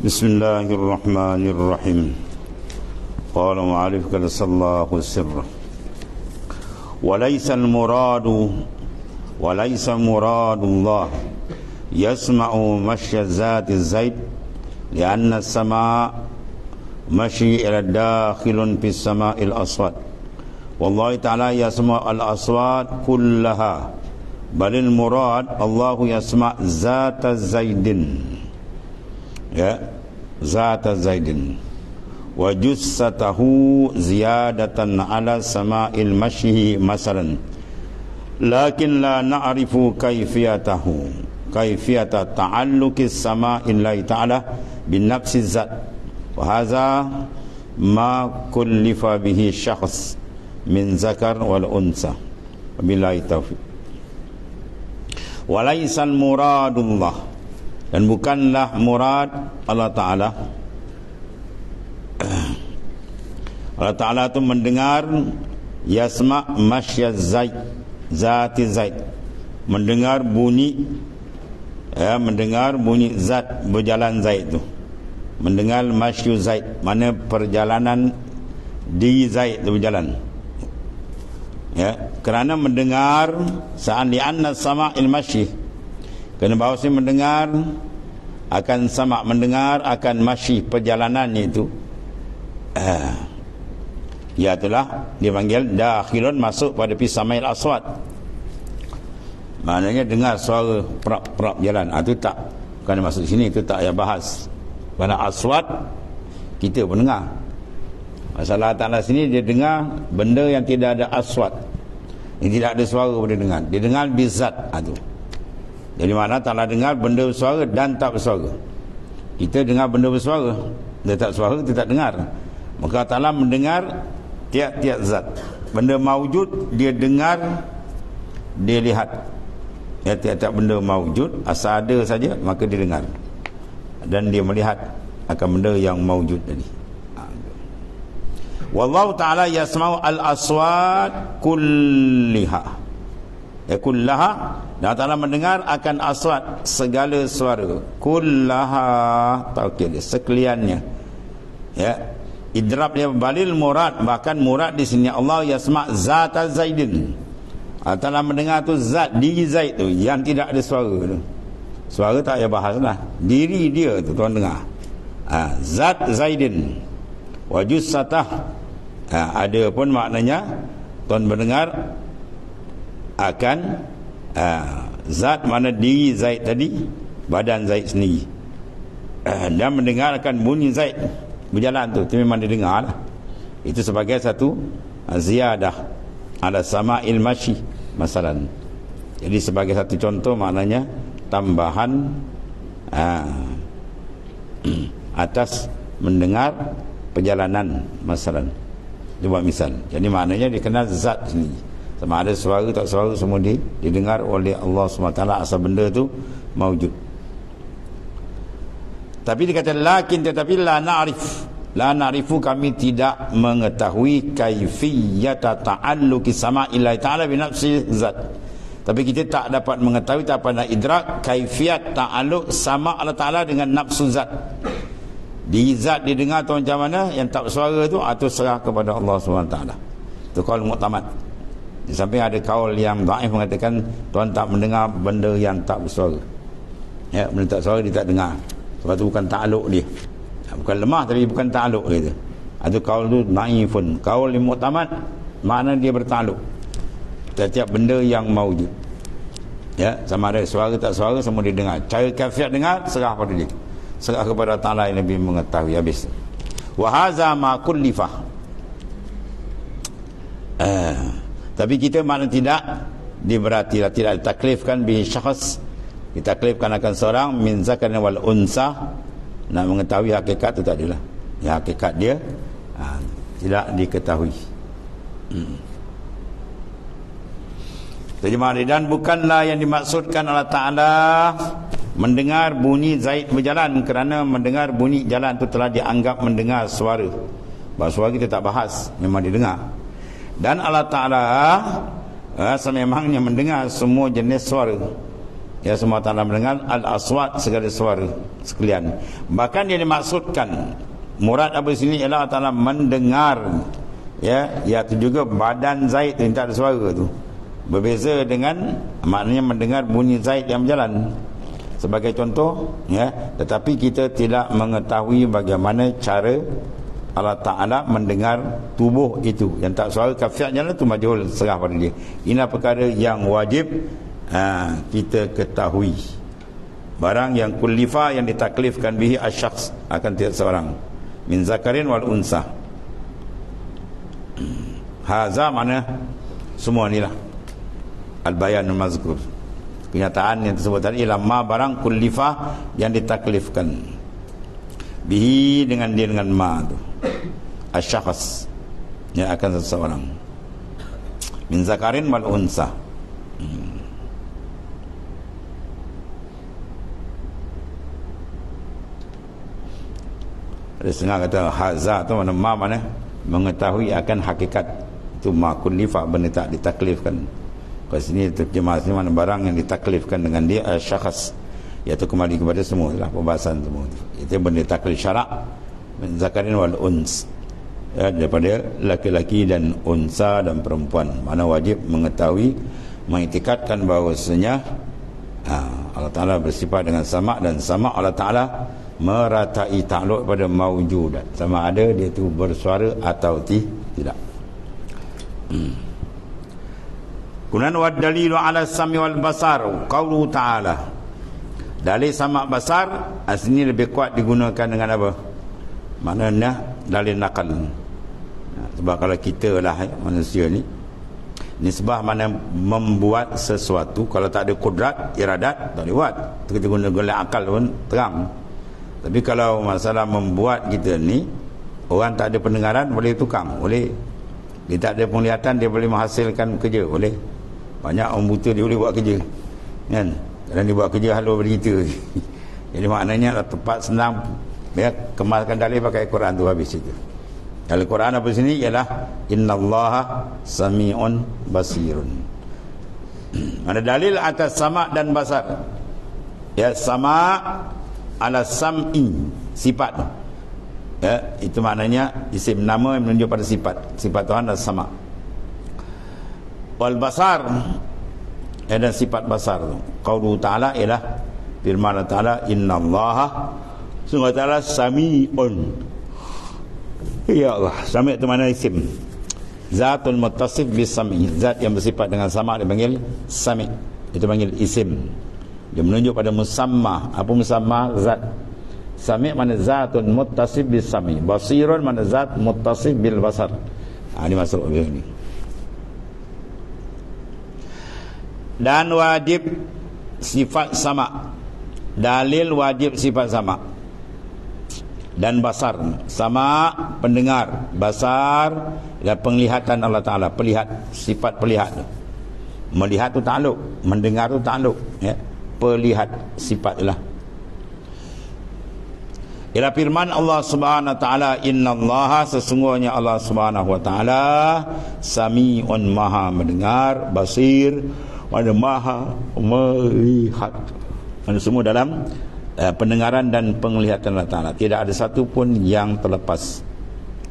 بسم الله الرحمن الرحيم. قال معرف قدس الله سره. وليس مراد الله يسمع مشي الذات الزيد لأن السماء مشي إلى داخل في السماء الأصوات والله تعالى يسمع الأصوات كلها بل المراد الله يسمع ذات زيد ذات زيد وجثته زيادة على سماء المشي مثلا لكن لا نعرف كيفية تعلق السماء الله تعالى بنفس الذات وهذا ما كلف به الشخص من ذكر والأنثى وبالله التوفيق. وليس المراد الله, dan bukanlah murad Allah Ta'ala. Allah Ta'ala itu mendengar yasma' masya zaid, zati zaid, mendengar bunyi mendengar bunyi zat berjalan zaid itu, mendengar masyu zaid, mana perjalanan di zaid itu berjalan, kerana mendengar sa'an li'anna sama'il masyi, kerana bahawasanya mendengar akan sama', mendengar akan masyi, perjalanannya itu itulah dipanggil dakhilun, masuk pada fi sama'il aswat, maknanya dengar suara perap jalan. Itu tak, bukan masuk sini, itu tak payah bahas. Kerana aswat kita pun dengar. Masalah Ta'ala sini dia dengar benda yang tidak ada aswat, yang tidak ada suara pun dia dengar. Dia dengar bizat itu. Jadi mana Ta'ala dengar benda bersuara dan tak bersuara. Kita dengar benda bersuara, dia tak suara, kita tak dengar. Maka Ta'ala mendengar tiap-tiap zat. Benda mawujud dia dengar, dia lihat. Tiap-tiap benda mawujud, asal ada saja maka dia dengar, dan dia melihat akan benda yang mawujud tadi. Wallahu ta'ala yasma'u al-aswat kullaha, kullaha, dan Ta'ala mendengar akan aswat, segala suara, kullaha, taukid, sekaliannya. Idrab dia balil murad, bahkan murad di sini Allah yasma' zata zaidin. Ta'ala mendengar tu zat diri zaid tu yang tidak ada suara tu. Suara tak payah bahas lah, diri dia tu tuan dengar. Zat zaidin wajus satah, ada pun maknanya tuan mendengar akan zat, mana diri zaid tadi, badan zaid sendiri, dan mendengar akan bunyi zaid berjalan tu memang dia dengar lah. Itu sebagai satu ziyadah ala sama'il masyi masalan. Jadi sebagai satu contoh, maknanya tambahan atas mendengar perjalanan masalan. Dia buat misal. Jadi maknanya dikenal zat sendiri, sama ada suara tak suara, semua didengar oleh Allah SWT, asal benda tu mawujud. Tapi dikata lakin, tetapi la na'rifu, kami tidak mengetahui kaifiyata ta'alluqi sama'illahi ta'ala bi nafsi zat. Tapi kita tak dapat mengetahui, tak dapat idrak kaifiyat ta'alluq sama' Allah Ta'ala dengan nafsu zat. Di zat didengar tu macam mana, yang tak bersuara tu, atau serah kepada Allah SWT. Itu qaul mu'tamad. Di samping ada qaul yang dhaif mengatakan Tuhan tak mendengar benda yang tak bersuara. Benda tak bersuara dia tak dengar, sebab tu bukan ta'alluq dia. Bukan lemah, tapi bukan ta'alluq dia. Itu qaul tu dhaifun. Qaul yang mu'tamad, makna dia berta'alluq setiap benda yang mawujud, sama ada suara tak suara, semua dia dengar. Cara kafiat dengar serah pada dia, serah kepada Ta'ala yang lebih mengetahui. Habis. Wa hadza ma kullifah. Tapi kita makna tidak diberati, tidak ditaklifkan bi syakhs, ditaklifkan akan seorang min zakarin wal unsa, nak mengetahui hakikat itu tak adalah. Hakikat dia tidak diketahui. Terjemah, dan bukanlah yang dimaksudkan Allah Ta'ala mendengar bunyi zaid berjalan, kerana mendengar bunyi jalan itu telah dianggap mendengar suara. Bahawa suara kita tak bahas, memang didengar. Dan Allah Ta'ala sememangnya mendengar semua jenis suara. Ya, semua ta'ala mendengar al-aswat, segala suara sekalian. Bahkan yang dimaksudkan murad apa sini ialah ta'ala mendengar, ya, iaitu juga badan Zaid yang tak ada suara tu. Berbeza dengan maknanya mendengar bunyi Zaid yang berjalan sebagai contoh, ya, tetapi kita tidak mengetahui bagaimana cara Allah Ta'ala mendengar tubuh itu yang tak suara. Kafiatnya tu majhul, serah pada dia. Ini perkara yang wajib kita ketahui. Barang yang kullifa, yang ditaklifkan bihi asyakhs, akan tiap seorang, min zakarin wal unsa. Haza mana semua inilah al-bayan al-mazkur, kenyataan yang tersebut tadi ialah ma barang kullifa, yang ditaklifkan bihi, dengan dia, dengan ma tu, asyakhs, yang akan seseorang, min zakarin wal unsa. Ada setengah kata haza tu mana ma, mana mengetahui akan hakikat itu, ma kullifa, benda tak ditaklifkan. Kat sini terjemah sini mana barang yang ditaklifkan dengan dia syakhs, iaitu kembali kepada semua lah pembahasan semua itu benda taklif syarak, min zakarin wal uns, ya, daripada laki-laki dan unsa dan perempuan. Mana wajib mengetahui, mengiktikadkan bahawasanya Allah Ta'ala bersifat dengan sama, dan sama Allah Ta'ala meratai takluk pada maujudat, sama ada dia tu bersuara atau tidak. Kemudian wa dalilu ala sami wal basar qaulu ta'ala, dalil sama basar asli lebih kuat digunakan dengan apa? Maknanya dalil nakal. Sebab kalau kita lah manusia ni, nisbah mana membuat sesuatu, kalau tak ada kudrat, iradat, tak boleh buat. Kita guna akal pun terang. Tapi kalau masalah membuat kita ni, orang tak ada pendengaran boleh tukang, boleh. Dia tak ada penglihatan, dia boleh menghasilkan kerja, boleh. Banyak orang buta dia boleh buat kerja, kan? Dan dia buat kerja halau pada kita. Jadi maknanya lah tepat, senang, ya, kemaskan dalil pakai Quran tu, habis itu. Kalau Quran apa sini ialah innallaha sami'un basirun. Ada dalil atas sama dan basar. Ya, sama ala sam'i, sifat, ya, itu maknanya isim nama yang menunjuk pada sifat Tuhan adalah sama. Wal basar, ada sifat basar tu. Qaulu ta'ala ialah firman Allah Ta'ala, innallaha, sungguh ta'ala sami'un. Ya Allah, sami' itu mana isim, zatul muttasif bis sami', zat yang bersifat dengan sama dipanggil sami', itu panggil isim. Dia menunjuk pada musamma. Apa musamma? Zat. Sami' mana zatun muttasif bis sami', basirun mana zat muttasif bil basar. Ini masuk ini. Dan wajib sifat sama, dalil wajib sifat sama. Dan basar, sama pendengar, basar dan penglihatan Allah Ta'ala, pelihat, sifat pelihat. Melihat tu takluk, mendengar tu takluk, ya. Pelihat sifat lah. Ialah firman Allah Subhanahu Wa Ta'ala, innallaha, sesungguhnya Allah Subhanahu Wa Ta'ala sami'un, maha mendengar, basir, mana maha melihat. Mana semua dalam pendengaran dan penglihatan Allah Ta'ala. Tidak ada satu pun yang terlepas.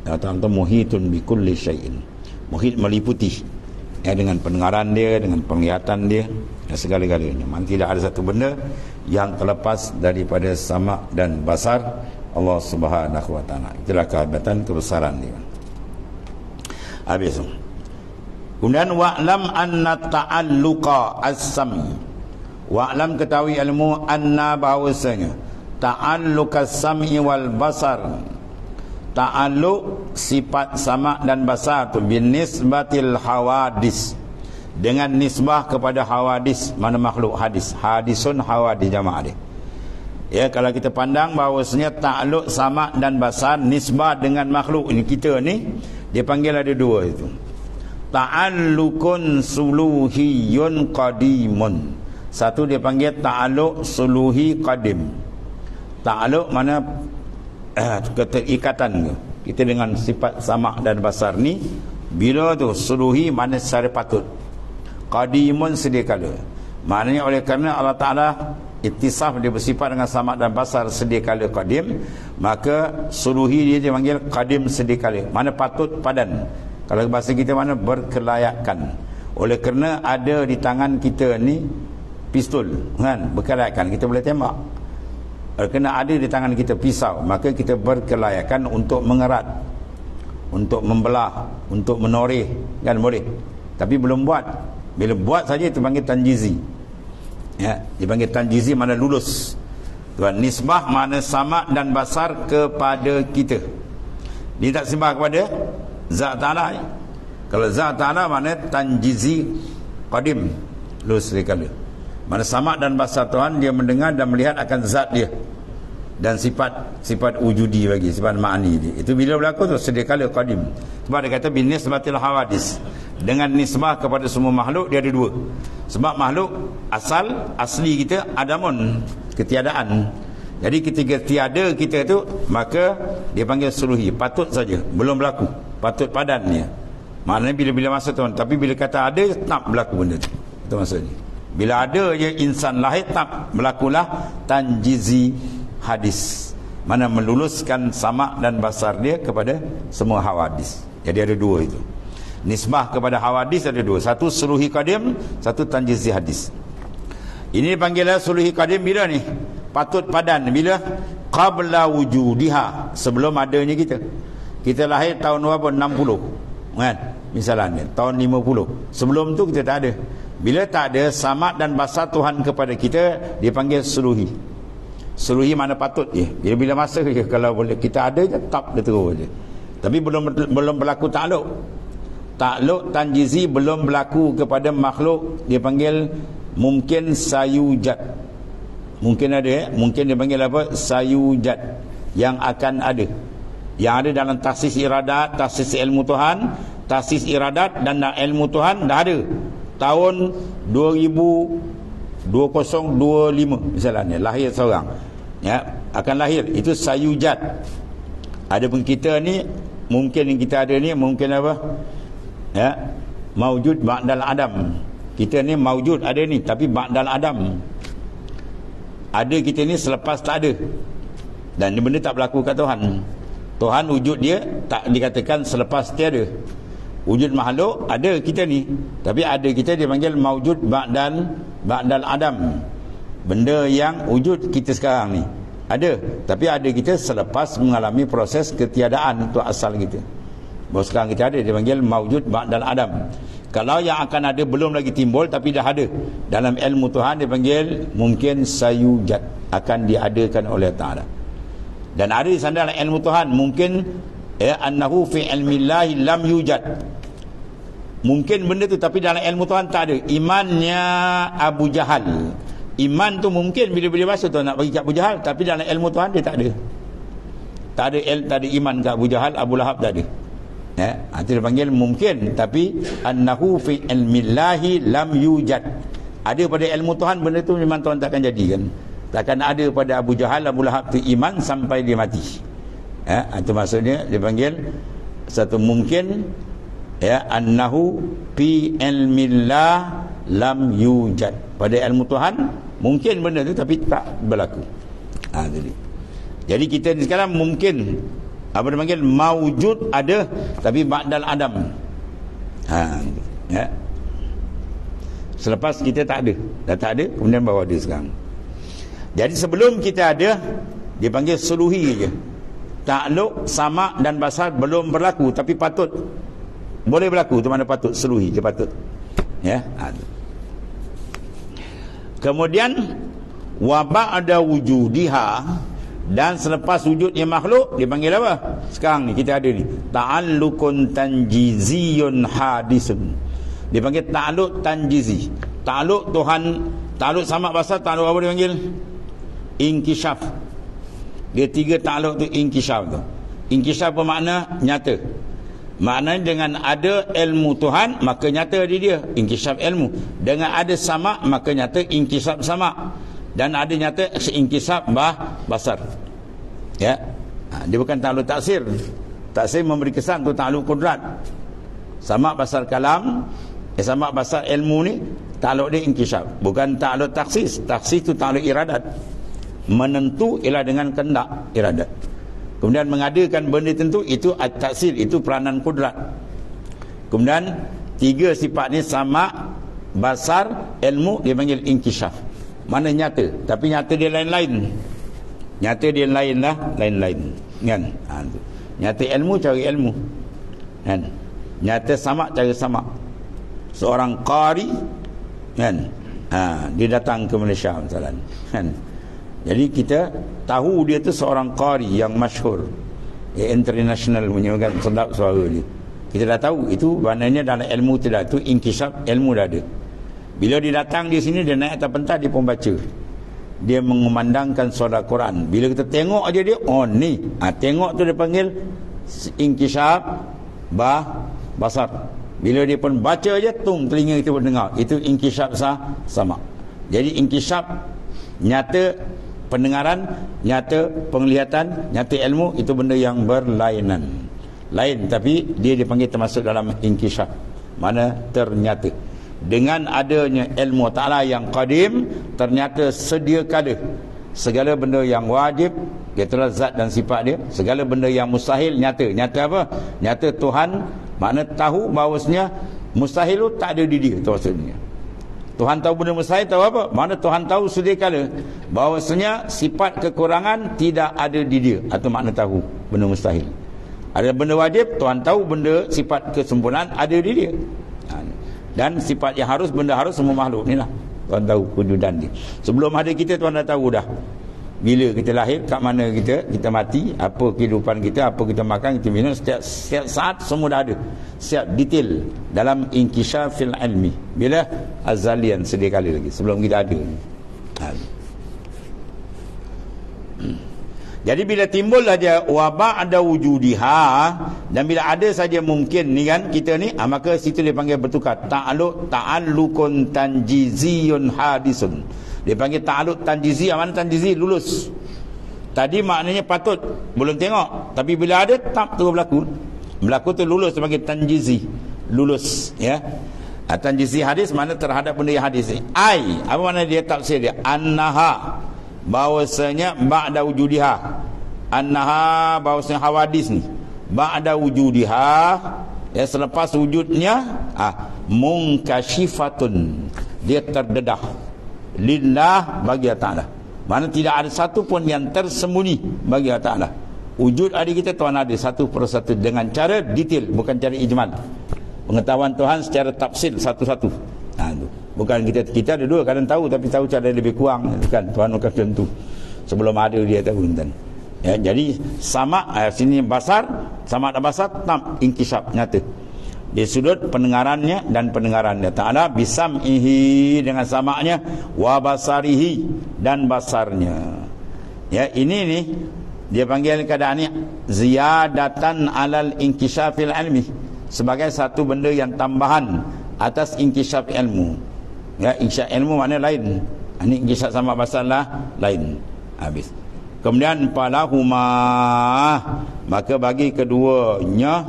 Allah Ta'ala itu muhitun bi kulli syai'in. Muhit meliputi, ya, dengan pendengaran dia, dengan penglihatan dia, ya, segala-galanya. Tidak ada satu benda yang terlepas daripada sama dan basar Allah Subhanahu Wa Ta'ala. Itulah kehebatan, kebesaran dia. Habis. Kemudian wa'lam anna ta'alluqa as-sami, wa'lam, ketahui ilmu, anna, bahawasanya ta'alluqa as-sami wal basar, ta'alluq sifat sama dan basar tu bin nisbatil hawadis, dengan nisbah kepada hawadis, mana makhluk hadis, hadisun hawadis jamaah dia. Ya, kalau kita pandang bahawasanya ta'alluq sama dan basar nisbah dengan makhluk ini, kita ni dia panggil ada dua itu. Ta'alluqun suluhiyun qadimun. Satu dia panggil ta'alluq suluhi qadim. Ta'alluq mana keterikatan kita dengan sifat sama dan basar ni, bila tu suluhi mana secara patut, qadimun sedia kala. Maknanya oleh kerana Allah Ta'ala ittisaf, dia bersifat dengan sama dan basar sedia kala qadim, maka suluhi dia dipanggil qadim sedia kala, mana patut padan. Kalau bahasa kita mana berkelayakan. Oleh kerana ada di tangan kita ni pistol kan, berkelayakan, kita boleh tembak. Oleh kerana ada di tangan kita pisau, maka kita berkelayakan untuk mengerat, untuk membelah, untuk menoreh, kan boleh. Tapi belum buat. Bila buat saja itu panggil tanjizi. Ya, dipanggil tanjizi mana lulus. Tuan, nisbah mana sama dan basar kepada kita. Dia tak sembah kepada Zat Ta'ala. Kalau Zat Ta'ala mana tanjizi qadim, lulus sekali. Mana sama dan basar Tuhan, dia mendengar dan melihat akan zat dia dan sifat wujudi bagi, sifat ma'ani dia. Itu bila berlaku tu sedia kala qadim. Sebab dia kata binisbatil hawadis, dengan nisbah kepada semua makhluk dia ada dua. Sebab makhluk asli kita adamun, ketiadaan. Jadi ketika tiada kita tu, maka dia panggil suluhi, patut saja, belum berlaku, patut padannya. Maknanya bila-bila masa tu. Tapi bila kata ada, tak berlaku benda tu. Itu maksudnya. Bila ada je insan lahir, tak berlakulah tanjizi hadis, mana meluluskan sama dan basar dia kepada semua hawadis. Jadi ada dua itu. Nisbah kepada hawadis ada dua. Satu suluhi qadim, satu tanjizi hadis. Ini panggilan suluhi qadim bila ni? Patut padan bila? Qabla wujudiha, sebelum adanya kita. Kita lahir tahun berapa? 60 kan? Misalnya tahun 50. Sebelum tu kita tak ada. Bila tak ada samad dan basar Tuhan kepada kita, dipanggil suluhi. Suluhi mana patut je. Bila masa je, kalau boleh kita ada je, tak dia terus je. Tapi belum berlaku takluk. Takluk tanjizi belum berlaku kepada makhluk, dia panggil mungkin sayujat. Mungkin ada mungkin dia panggil apa? Sayujat, yang akan ada. Yang ada dalam tahsis iradat, tahsis ilmu Tuhan, tahsis iradat dan ilmu Tuhan dah ada. Tahun 2025 misalnya lahir seorang, ya, akan lahir, itu sayujat. Adapun kita ni, mungkin yang kita ada ni mungkin apa? Ya, maujud ba'dal adam. Kita ni maujud ada ni, tapi ba'dal adam. Ada kita ni selepas tak ada. Dan benda tak berlaku kat Tuhan. Tuhan wujud dia tak dikatakan selepas tiada. Wujud makhluk ada kita ni, tapi ada kita dia panggil maujud ba'dal adam. Benda yang wujud kita sekarang ni ada, tapi ada kita selepas mengalami proses ketiadaan, itu asal kita. Bahawa sekarang kita ada, dia panggil maujud ba'dal adam. Kalau yang akan ada belum lagi timbul tapi dah ada, dalam ilmu Tuhan dia panggil mungkin sayujat, akan diadakan oleh Ta'ala. Dan ada di sana dalam ilmu Tuhan mungkin annahu fi ilmillahi lam yujad. Mungkin benda tu tapi dalam ilmu Tuhan tak ada. Imannya Abu Jahal, iman tu mungkin bila-bila masa tu nak bagi kat Abu Jahal, tapi dalam ilmu Tuhan dia tak ada. Tak ada iman kat Abu Jahal, Abu Lahab tak ada. Itu dia panggil mungkin, tapi annahu fi ilmillahi lam yujad. Ada pada ilmu Tuhan benda tu memang Tuhan takkan jadikan. Takkan ada pada Abu Jahal, Abu Lahab tu iman sampai dia mati. Itu maksudnya dia panggil satu mungkin, annahu fi ilmillah lam yujad. Pada ilmu Tuhan mungkin benda tu tapi tak berlaku. Jadi kita ni sekarang mungkin apa dia panggil maujud ada, tapi ba'dal adam. Selepas kita tak ada, dah tak ada, kemudian baru ada sekarang. Jadi sebelum kita ada, dia panggil suluhi je. Takluk, sama dan basar belum berlaku, tapi patut boleh berlaku. Itu mana patut, suluhi je patut. Kemudian wa ba'da wujudiha, dan selepas wujudnya makhluk dia panggil apa? Sekarang ni kita ada ni ta'alluqun tanjiziyun hadisun. Dia panggil ta'alluq tanjizi. Ta'alluq Tuhan, ta'alluq sama basar, ta'alluq apa dia panggil? Inkishaf. Dia tiga ta'alluq tu inkishaf tu. Inkishaf bermakna nyata. Maknanya dengan ada ilmu Tuhan maka nyata dia inkishaf ilmu. Dengan ada sama maka nyata inkishaf sama. Dan ada nyata inkishaf basar. Dia bukan ta'alluq taksir. Taksir memberi kesan tu ta'alluq kudrat. Sama basar kalam, sama basar ilmu ni Ta'aluk dia inkishaf, bukan ta'aluk taksis. Taksis itu ta'aluk iradat. Menentu ialah dengan kehendak iradat. Kemudian mengadakan benda tentu itu at-taksil, itu peranan kudrat. Kemudian 3 sifat ni sama, basar, ilmu, dia panggil inkishaf. Mana nyata, tapi nyata dia lain-lain. Nyata dia lain lah, lain-lain kan. Nyata ilmu cari ilmu kan. Nyata sama cari sama. Seorang qari kan, dia datang ke Malaysia misalnya kan. Jadi kita tahu dia tu seorang qari yang masyhur, international punya kan, sedap suara dia. Kita dah tahu itu maknanya dalam ilmu tidak, tu inkishaf, ilmu dah ada. Bila dia datang di sini, dia naik atas pentas, dia pun baca. Dia mengumandangkan surah Quran. Bila kita tengok aja dia, oh ni. Tengok tu dia panggil inkishaf basar. Bila dia pun baca aja, telinga kita pun dengar. Itu inkishaf sama. Jadi inkishaf nyata pendengaran, nyata penglihatan, nyata ilmu, itu benda yang berlainan. Lain, tapi dia dipanggil termasuk dalam inkishaf. Mana ternyata. Dengan adanya ilmu ta'ala yang qadim, ternyata sedia kada segala benda yang wajib, itulah zat dan sifat dia. Segala benda yang mustahil nyata. Nyata apa? Nyata Tuhan, makna tahu bahawasanya mustahil itu tak ada di dia, itu maksudnya. Tuhan tahu benda mustahil, tahu apa? Makna Tuhan tahu sedia kada bahawasanya sifat kekurangan tidak ada di dia, atau makna tahu benda mustahil. Ada benda wajib, Tuhan tahu benda sifat kesempurnaan ada di dia. Dan sifat yang harus, benda harus semua makhluk ni lah Tuhan tahu kewujudan dia. Sebelum ada kita, Tuhan dah tahu dah bila kita lahir, kat mana kita mati, apa kehidupan kita, apa kita makan, kita minum, setiap saat semua dah ada, setiap detail dalam inkishafil ilmi. Bila azalian, sedia kali lagi sebelum kita ada. Jadi bila timbul saja wabak ada wujudiha, dan bila ada saja mungkin ni kan kita ni, maka situ dia panggil bertukar ta'alluqun tanjiziyun hadisun. Dia panggil ta'alluq tanjizi. Mana tanjizi? Lulus. Tadi maknanya patut, belum tengok, tapi bila ada tak terus berlaku tu lulus. Dia panggil tanjizi, lulus ya. Tanjizi hadis mana terhadap benda yang hadis ni. Apa makna dia tafsir dia? Annaha, bahawasanya ba'da wujudiha. Annaha, bahawasanya hawadis ni ba'da wujudiha, ya, selepas wujudnya, munkashifatun, dia terdedah lillah, bagi Allah Ta'ala. Mana tidak ada satu pun yang tersembunyi bagi Allah Ta'ala. Wujud ada kita, Tuhan ada satu persatu dengan cara detail, bukan cara ijmal. Pengetahuan Tuhan secara tafsil satu-satu. Bukan kita ada dua, kadang tahu, tapi tahu cara lebih kurang kan. Tuhan bukan tentu, sebelum ada dia tahu kan. Ya, jadi sama sini basar, sama ada basar, tam inkishaf nyata di sudut pendengarannya dan pendengarannya Ta'ala, bisam'ihi dengan samanya, wa basarihi dan basarnya. Ya, ini nih dia panggil keadaan ini ziyadatan alal inkishafil ilmi, sebagai satu benda yang tambahan atas inkishaf ilmu. Ya, inkishaf ilmu maknanya lain. Ini inkishaf sama basar lah lain. Habis. Kemudian palahuma, maka bagi keduanya,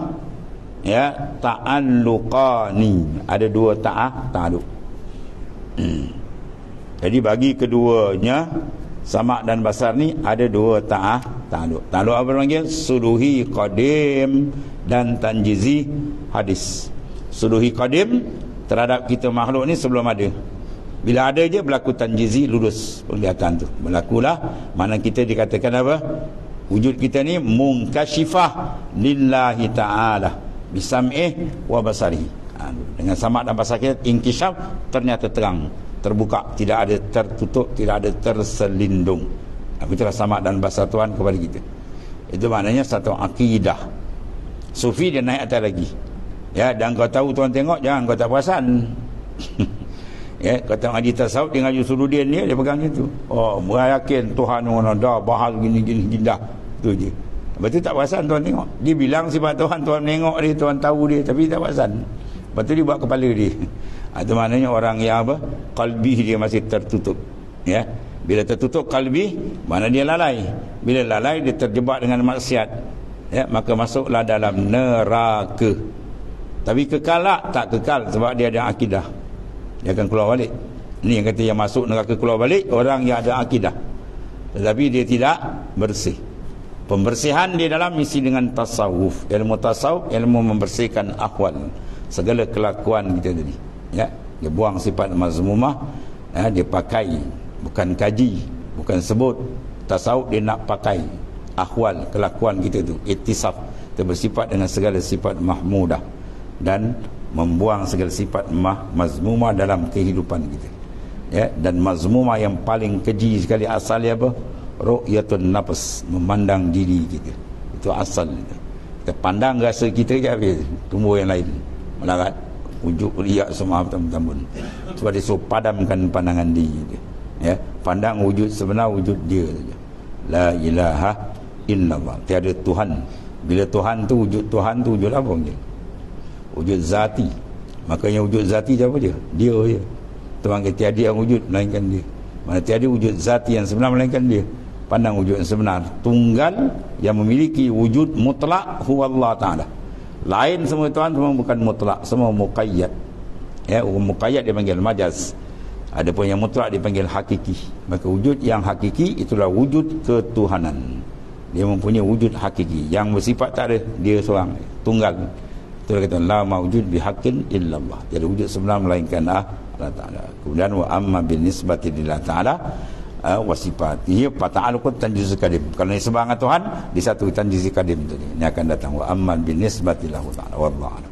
ya, ta'alluqani, ada dua ta'alluq. Jadi bagi keduanya, sama dan basar ni ada dua ta'alluq. Ta'alluq apa panggil? Suluhi qadim dan tanjizi hadis. Suluhi qadim terhadap kita makhluk ni sebelum ada. Bila ada je berlaku tanjizi, lulus penglihatan tu. Berlakulah, mana kita dikatakan apa? Wujud kita ni munkashifah lillahi ta'ala bisam'ih wa basarihi. Dengan sama dan basar kita inkishaf, ternyata terang, terbuka, tidak ada tertutup, tidak ada terselindung. Itulah sama dan basar Tuhan kepada kita. Itu maknanya satu akidah. Sufi dia naik atas lagi. Ya, dan kau tahu Tuhan tengok, jangan kau tak perasan. Ya, kau tengok ngaji tasawuf, dia ngaji Suluddin ni, dia pegang itu. Oh, yakin Tuhan dah bahas gini dah. Itu je. Betul tak perasan Tuhan tengok. Dia bilang sifat Tuhan, Tuhan tengok dia, Tuhan tahu dia, tapi tak perasan. Betul dia buat kepala dia. Itu maknanya orang yang apa? Qalbi dia masih tertutup. Ya. Bila tertutup kalbi, mana dia lalai. Bila lalai, dia terjebak dengan maksiat. Ya, maka masuklah dalam neraka. Tapi kekal tak? Tak kekal, sebab dia ada akidah. dia akan keluar balik. Ni yang kata yang masuk neraka keluar balik orang yang ada akidah, tetapi dia tidak bersih. Pembersihan di dalam misi dengan tasawuf. Ilmu tasawuf, ilmu membersihkan akhwal, segala kelakuan kita tadi, ya. Dia buang sifat mazmumah, ya, dia pakai, bukan kaji, bukan sebut. Tasawuf dia nak pakai akhwal, kelakuan kita tu, ittisaf, kita bersifat dengan segala sifat mahmudah dan membuang segala sifat mazmumah dalam kehidupan kita, ya. Dan mazmumah yang paling keji sekali asal dia apa? Ru'yatun nafs, memandang diri kita. Itu asal kita. Kita pandang rasa kita je habis, tumbuh yang lain melarat, wujud riak semua tambun. Sebab dia suruh padamkan pandangan diri dia, ya. Pandang wujud sebenar, wujud dia saja. La ilaha illallah, tiada Tuhan. Bila Tuhan tu, wujud Tuhan tu wujud apa dia? Wujud zati. Makanya wujud zati apa dia? Dia je. Tuhan kata tiada yang wujud melainkan dia. Mana tiada wujud zati yang sebenar melainkan dia. Pandang wujud yang sebenar, tunggal yang memiliki wujud mutlak, huwa Allah Ta'ala. Lain semua Tuhan, semua bukan mutlak, semua muqayyad, ya. Muqayyad dipanggil majaz, adapun yang mutlak dipanggil hakiki. Maka wujud yang hakiki itulah wujud ketuhanan. Dia mempunyai wujud hakiki yang bersifat tak ada, dia seorang tunggal. Itu kata la mawjud bihaqqin illallah, tiada wujud sebenar melainkan Allah Ta'ala. Kemudian wa amma bin nisbati lillah Ta'ala wa sifatihi fa ta'alluqut tanjiz kadim. Kalau ini sebarang Tuhan, di satu tanjiz kadim tadi. Ini akan datang wa amma bin nisbati lahu Ta'ala wallahu a'lam.